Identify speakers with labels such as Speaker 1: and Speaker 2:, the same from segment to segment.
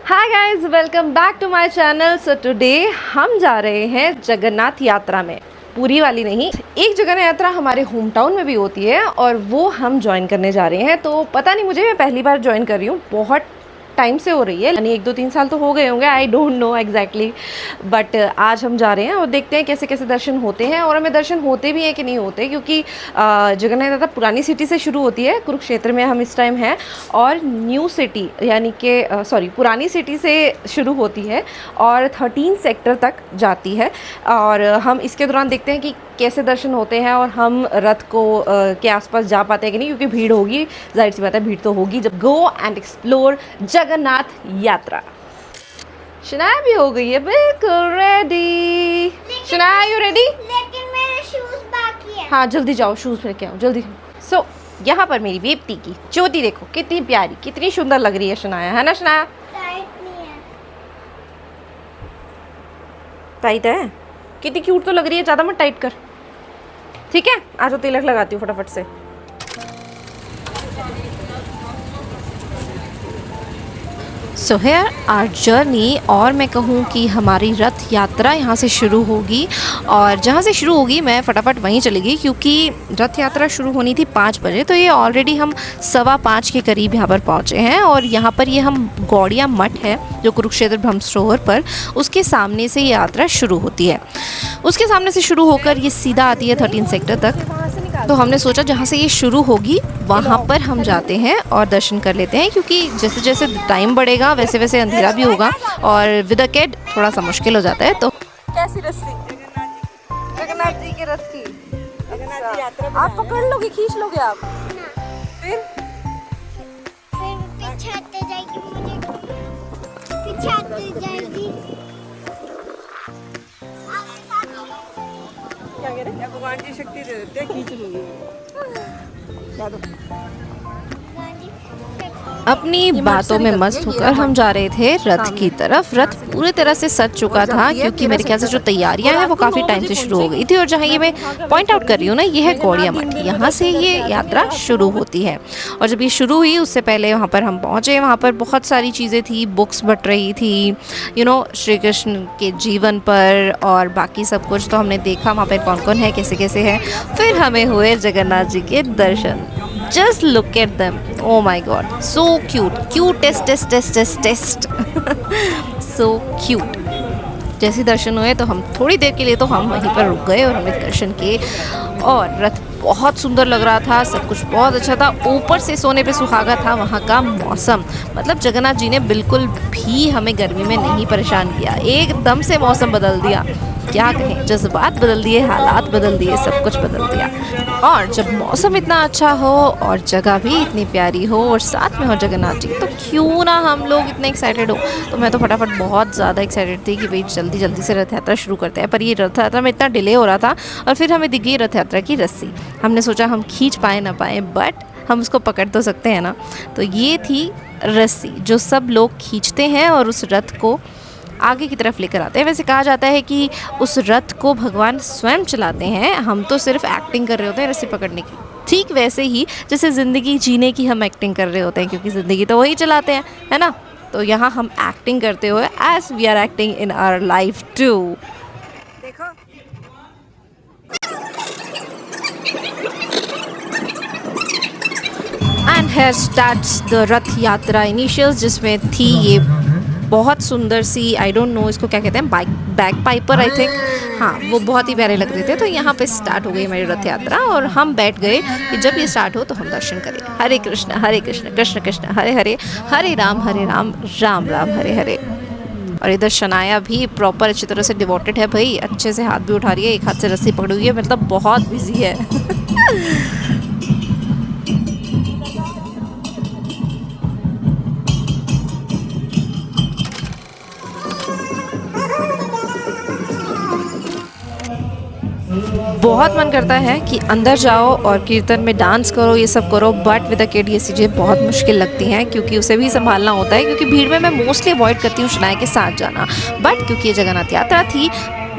Speaker 1: Hi guys, welcome back to my channel. So today हम जा रहे हैं जगन्नाथ यात्रा में। पूरी वाली नहीं, एक जगन्नाथ यात्रा हमारे होम टाउन में भी होती है और वो हम ज्वाइन करने जा रहे हैं। तो पता नहीं, मुझे मैं पहली बार ज्वाइन कर रही हूँ, बहुत टाइम से हो रही है, यानी 1-2-3 साल तो हो गए होंगे, I don't know exactly. But आज हम जा रहे हैं और देखते हैं कैसे कैसे दर्शन होते हैं और हमें दर्शन होते भी हैं कि नहीं होते, क्योंकि जगन्नाथ यात्रा पुरानी सिटी से शुरू होती है, कुरुक्षेत्र में हम इस टाइम हैं, और न्यू सिटी यानी कि पुरानी सिटी से शुरू होती है और 13 सेक्टर तक जाती है। और हम इसके दौरान देखते हैं कि कैसे दर्शन होते हैं और हम रथ को के आसपास जा पाते हैं कि नहीं, क्योंकि भीड़ होगी, जाहिर सी बात है भीड़ तो होगी जब गो एंड एक्सप्लोर जगन्नाथ यात्रा। शनाया भी हो गई है बिल्कुल रेडी। Shanaya, you ready?
Speaker 2: लेकिन मेरे शूज बाकी है।
Speaker 1: हाँ जल्दी जाओ, शूज़ लेके आओ जल्दी। सो यहाँ पर मेरी बेटी की चोटी देखो, कितनी प्यारी, कितनी सुंदर लग रही है शनाया, है ना शनाया?
Speaker 2: टाइट नहीं है।
Speaker 1: टाइट है? कितनी क्यूट तो लग रही है, ज़्यादा मत टाइट कर, ठीक है? आ जाओ, तिलक लगाती हूँ फटाफट से। सो हेयर आवर जर्नी, और मैं कहूँ कि हमारी रथ यात्रा यहाँ से शुरू होगी, और जहाँ से शुरू होगी मैं फटाफट वहीं चली गई, क्योंकि रथ यात्रा शुरू होनी थी 5 बजे, तो ये ऑलरेडी हम 5:15 के करीब यहाँ पर पहुँचे हैं। और यहाँ पर ये हम गौड़िया मठ है जो कुरुक्षेत्र ब्रह्म सरोवर पर, उसके सामने से ये यात्रा शुरू होती है। उसके सामने से शुरू होकर ये सीधा आती है 13 सेक्टर तक। तो हमने सोचा जहाँ से ये शुरू होगी वहाँ पर हम जाते हैं और दर्शन कर लेते हैं, क्योंकि जैसे जैसे टाइम बढ़ेगा वैसे वैसे अंधेरा भी होगा और विद अ किड थोड़ा सा मुश्किल हो जाता है। तो कैसी रस्सी? जगन्नाथ जी के रथ की। जगन्नाथ जी यात्रा आप पकड़ लोगे, खींच लोगे आप? फिर
Speaker 2: पीछे आते जाएगी, मुझे पीछे आते जाएगी।
Speaker 1: क्या कह रहे हैं? भगवान की शक्ति दे देते हैं, खींच लूंगी। अपनी बातों में मस्त होकर हम जा रहे थे रथ की तरफ। रथ पूरी तरह से सज चुका था, क्योंकि मेरे ख्याल से जो तैयारियां हैं वो काफ़ी टाइम से शुरू हो गई थी। और जहाँ ये मैं पॉइंट आउट कर रही हूँ ना, ये है गौड़िया मठ, यहाँ से ये यात्रा शुरू होती है। और जब ये शुरू हुई उससे पहले वहाँ पर हम पहुँचे, वहाँ पर बहुत सारी चीज़ें थी, बुक्स बट रही थी, श्री कृष्ण के जीवन पर और बाकी सब कुछ। तो हमने देखा वहाँ पर कौन कौन है, कैसे कैसे है। फिर हमें हुए जगन्नाथ जी के दर्शन। Just look at them. Oh my God, so cute. Cutest. So cute. जैसे दर्शन हुए तो हम थोड़ी देर के लिए तो हम वहीं पर रुक गए और हमने दर्शन किए। और रथ बहुत सुंदर लग रहा था, सब कुछ बहुत अच्छा था। ऊपर से सोने पे सुहागा था वहाँ का मौसम, मतलब जगन्नाथ जी ने बिल्कुल भी हमें गर्मी में नहीं परेशान किया, एकदम से मौसम बदल दिया। क्या कहें, जज्बात बदल दिए, हालात बदल दिए, सब कुछ बदल दिया। और जब मौसम इतना अच्छा हो और जगह भी इतनी प्यारी हो और साथ में हो जगन्नाथ जी, तो क्यों ना हम लोग इतने एक्साइटेड हो। तो मैं तो फटाफट बहुत ज़्यादा एक्साइटेड थी कि भाई जल्दी जल्दी से रथ यात्रा शुरू करते हैं। पर ये रथ यात्रा में इतना डिले हो रहा था और फिर हमें दिख गई रथ यात्रा की रस्सी। हमने सोचा हम खींच पाए ना पाए, बट हम उसको पकड़ तो सकते हैं ना। तो ये थी रस्सी जो सब लोग खींचते हैं और उस रथ को आगे की तरफ लेकर आते हैं। वैसे कहा जाता है कि उस रथ को भगवान स्वयं चलाते हैं, हम तो सिर्फ एक्टिंग कर रहे होते हैं रस्सी पकड़ने की। ठीक वैसे ही जैसे ज़िंदगी जीने की हम एक्टिंग कर रहे होते हैं, क्योंकि ज़िंदगी तो वही चलाते हैं, है ना। तो यहाँ हम एक्टिंग करते हुए as we are acting in our life too. देखो and here starts the Rath Yatra initials, जिसमें थी ये बहुत सुंदर सी, आई डोंट नो इसको क्या कहते हैं, बैक पाइपर आई थिंक, हाँ वो बहुत ही प्यारे लग रहे थे। तो यहाँ पे स्टार्ट हो गई हमारी रथ यात्रा और हम बैठ गए कि जब ये स्टार्ट हो तो हम दर्शन करें। हरे कृष्ण कृष्ण कृष्ण हरे हरे, हरे राम राम राम हरे हरे। और इधर शनाया भी प्रॉपर अच्छी तरह से डिवोटेड है भाई, अच्छे से हाथ भी उठा रही है, एक हाथ से रस्सी पकड़ी हुई है, मतलब बहुत बिजी है। बहुत मन करता है कि अंदर जाओ और कीर्तन में डांस करो, ये सब करो, बट विद अ किड ये चीज़ें बहुत मुश्किल लगती हैं, क्योंकि उसे भी संभालना होता है। क्योंकि भीड़ में मैं मोस्टली अवॉइड करती हूँ शनाया के साथ जाना, बट क्योंकि ये जगन्नाथ यात्रा थी,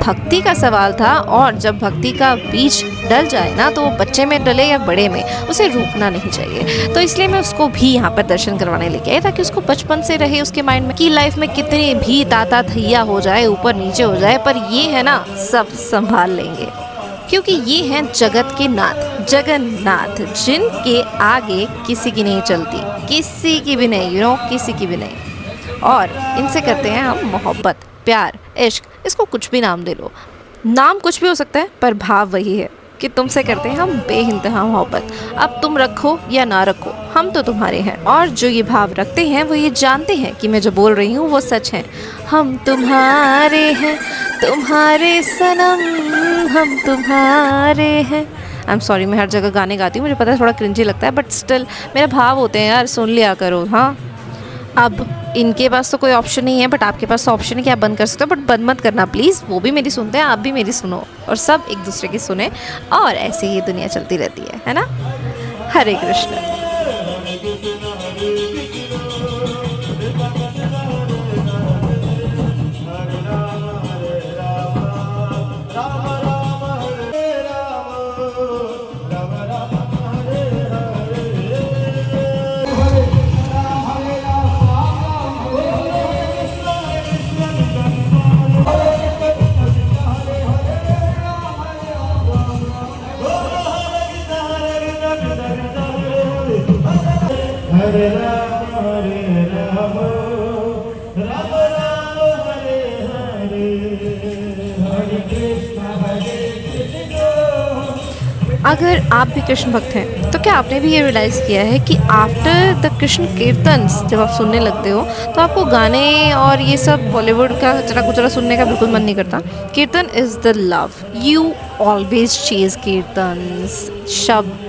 Speaker 1: भक्ति का सवाल था, और जब भक्ति का बीज डल जाए ना तो वो बच्चे में डले या बड़े में, उसे रोकना नहीं चाहिए। तो इसलिए मैं उसको भी यहाँ पर दर्शन करवाने लेके आई, ताकि उसको बचपन से रहे उसके माइंड में कि लाइफ में कितनी भी ताता थैया हो जाए, ऊपर नीचे हो जाए, पर ये है ना सब संभाल लेंगे, क्योंकि ये हैं जगत के नाथ, जगन्नाथ, जिनके आगे किसी की नहीं चलती, किसी की भी नहीं, किसी की भी नहीं। और इनसे करते हैं हम मोहब्बत, प्यार, इश्क, इसको कुछ भी नाम दे लो, नाम कुछ भी हो सकता है, पर भाव वही है कि तुमसे करते हैं हम बेइंतहा मोहब्बत। अब तुम रखो या ना रखो, हम तो तुम्हारे हैं। और जो ये भाव रखते हैं वो ये जानते हैं कि मैं जो बोल रही हूँ वो सच है। हम तुम्हारे हैं, तुम्हारे सनम, हम तुम्हारे हैं। आई एम सॉरी, मैं हर जगह गाने गाती हूँ, मुझे पता है थोड़ा क्रिंजी लगता है, बट स्टिल मेरा भाव होते हैं यार, सुन लिया करो। हाँ, अब इनके पास तो कोई ऑप्शन नहीं है, बट आपके पास तो ऑप्शन है कि आप बंद कर सकते हो, बट बंद मत करना प्लीज़। वो भी मेरी सुनते हैं, आप भी मेरी सुनो, और सब एक दूसरे की सुने, और ऐसे ही दुनिया चलती रहती है ना। हरे कृष्ण।
Speaker 3: हरे राम राम राम हरे हरे, हरे कृष्ण
Speaker 1: अगर आप भी कृष्ण भक्त हैं तो क्या आपने भी ये रियलाइज़ किया है कि आफ्टर द कृष्ण कीर्तन्स जब आप सुनने लगते हो तो आपको गाने और ये सब बॉलीवुड का चरा कुचरा सुनने का बिल्कुल मन नहीं करता। कीर्तन is the love, you always chase kirtans, शब्द,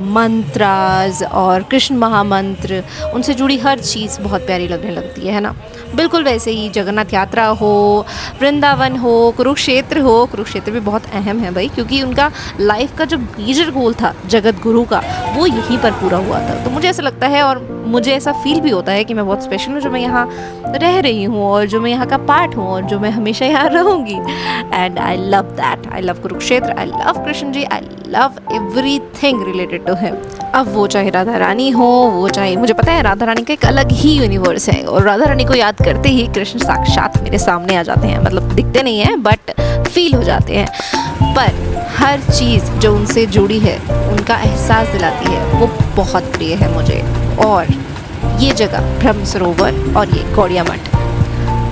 Speaker 1: मंत्राज और कृष्ण महामंत्र, उनसे जुड़ी हर चीज़ बहुत प्यारी लगने लगती है ना। बिल्कुल वैसे ही जगन्नाथ यात्रा हो, वृंदावन हो, कुरुक्षेत्र भी बहुत अहम है भाई, क्योंकि उनका लाइफ का जो मेजर गोल था जगत गुरु का, वो यहीं पर पूरा हुआ था। तो मुझे ऐसा लगता है और मुझे ऐसा फील भी होता है कि मैं बहुत स्पेशल हूँ जो मैं यहाँ रह रही हूँ और जो मैं यहाँ का पार्ट हूँ और जो मैं हमेशा यहाँ रहूँगी। And I love that, I love Kurukshetra, I love Krishna ji, I love everything related to him. अब वो चाहे राधा रानी हो, वो चाहे, मुझे पता है राधा रानी का एक अलग ही यूनिवर्स है, और राधा रानी को याद करते ही कृष्ण साक्षात मेरे सामने आ जाते हैं। मतलब दिखते नहीं हैं बट फील हो जाते हैं। पर हर चीज़ जो उनसे जुड़ी है, उनका एहसास दिलाती है, वो बहुत प्रिय है मुझे। और ये जगह ब्रह्म सरोवर और ये गौड़िया मठ,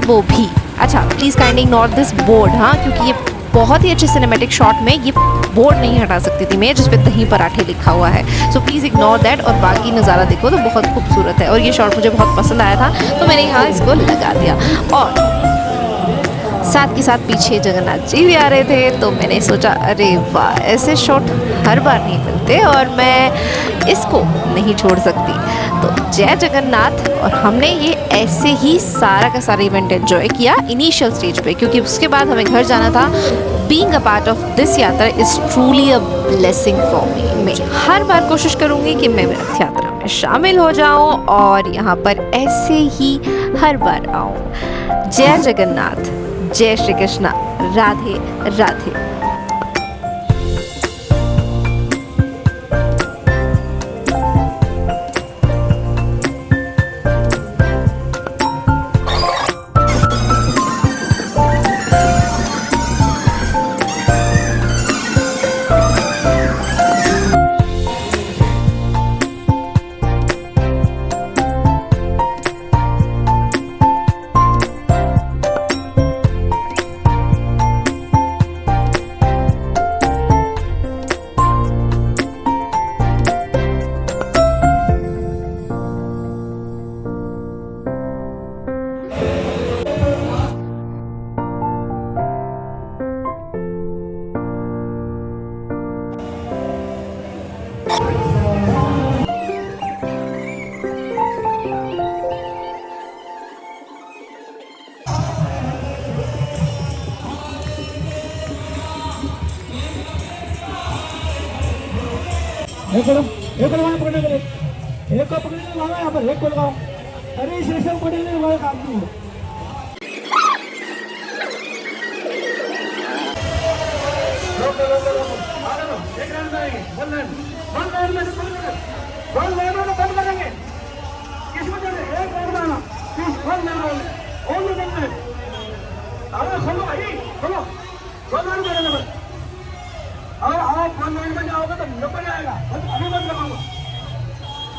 Speaker 1: वो भी। अच्छा, please kindly ignore this board, हाँ, क्योंकि ये बहुत ही अच्छे सिनेमैटिक शॉट में ये बोर्ड नहीं हटा सकती थी मैं, जिस पे दही पराठे लिखा हुआ है। सो प्लीज़ इग्नोर दैट, और बाकी नज़ारा देखो तो बहुत खूबसूरत है। और ये शॉट मुझे बहुत पसंद आया था, तो मैंने यहाँ इसको लगा दिया। और साथ के साथ पीछे जगन्नाथ जी भी आ रहे थे, तो मैंने सोचा अरे वाह, ऐसे शॉट हर बार नहीं मिलते और मैं इसको नहीं छोड़ सकती। तो जय जगन्नाथ। और हमने ये ऐसे ही सारा का सारा इवेंट एंजॉय किया इनिशियल स्टेज पे, क्योंकि उसके बाद हमें घर जाना था। Being a part of this yatra is truly a blessing for me. मैं हर बार कोशिश करूँगी कि मैं रथ यात्रा में शामिल हो जाऊँ और यहाँ पर ऐसे ही हर बार आऊँ। जय जगन्नाथ, जय श्री कृष्णा, राधे राधे।
Speaker 3: एक लगाओ पकड़ने के लिए, एक को पकड़ने के लिए यहाँ पर एक को लगाओ। अरे इस रेशम पकड़ने के लिए काम नहीं है। रोको रोको रोको आगे लो एक लाइन में आएंगे वन लाइन में वन लाइन में बंद करेंगे किसमें चले एक लाइन में आना वन लाइन में ओनली वन लाइन अरे खोलो भाई खोलो वन लाइन में नंबर और आप वन लाइन में जाओगे तो नंबर आएगा अभी बंद लगाऊंगा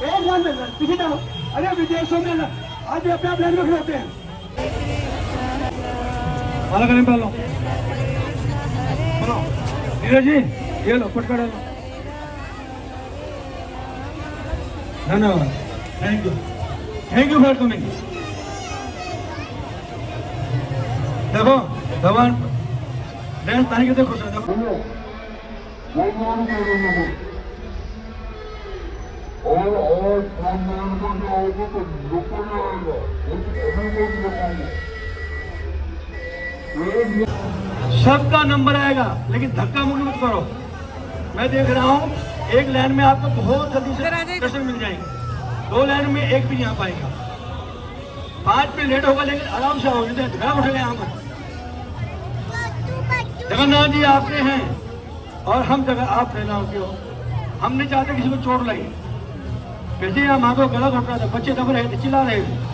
Speaker 3: एक लाइन में पीछे जाओ अरे विदेशों में आज अपने आप लाइन में खड़े हैं माला करें पहले बोलो नीरज जी ये लो पटका डालो धन्यवाद थैंक यू फॉर कमिंग देखो भगवान डांस तारी के देखो सर देखो और सम्मान को जाओगे तो रुको जाएगा सबका नंबर आएगा लेकिन धक्का मुक्की मत करो मैं देख रहा हूँ एक लाइन में आपको बहुत जल्दी से दर्शन मिल जाएंगे 2 लाइन में एक भी नहीं आ पाएगा 5 मिनट लेट होगा लेकिन आराम से आओ नहीं धक्का उठेगा यहाँ पर जगन्नाथ जी आपके हैं और हम जगह आप फैलाओ के हो हम नहीं चाहते किसी को चोट लगे वैसे यहाँ माँ को गला घोट रहा था बच्चे दब रहे थे चिल्ला रहे थे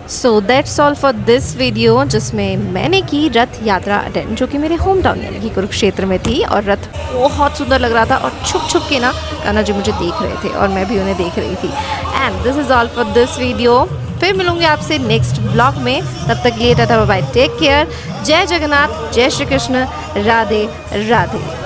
Speaker 1: so that's all for this video जिसमें मैंने की रथ यात्रा अटेंड जो कि मेरे होम टाउन यानी कि कुरुक्षेत्र में थी और रथ बहुत सुंदर लग रहा था और छुप छुप के ना कान्हा जी मुझे देख रहे थे और मैं भी उन्हें देख रही थी and this is all for this video फिर मिलूंगी आपसे नेक्स्ट ब्लॉग में तब तक लिए टाटा बाय टेक केयर जय जगन्नाथ जय श्री कृष्ण राधे राधे।